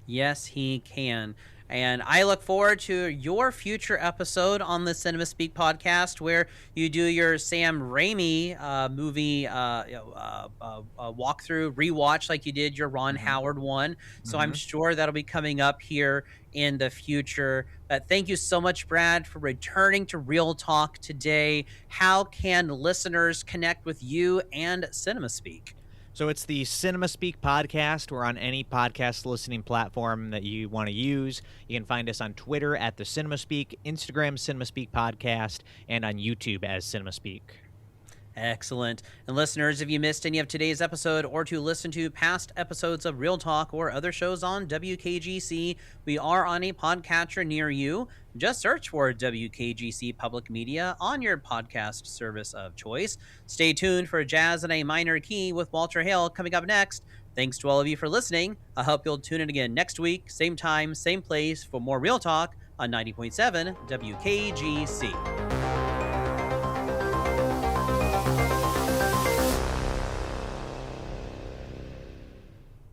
Yes, he can. And I look forward to your future episode on the Cinema Speak podcast where you do your Sam Raimi movie walkthrough, rewatch like you did your Ron Mhm. Howard one. So I'm Mhm. sure that'll be coming up here in the future. But thank you so much, Brad, for returning to Real Talk today. How can listeners connect with you and Cinema Speak? So it's the Cinema Speak podcast. We're on any podcast listening platform that you want to use. You can find us on Twitter at the Cinema Speak, Instagram Cinema Speak podcast, and on YouTube as Cinema Speak. Excellent. And listeners, if you missed any of today's episode or to listen to past episodes of Real Talk or other shows on WKGC, we are on a podcatcher near you. Just search for WKGC Public Media on your podcast service of choice. Stay tuned for Jazz in a Minor Key with Walter Hale coming up next. Thanks to all of you for listening. I hope you'll tune in again next week, same time, same place, for more Real Talk on 90.7 WKGC.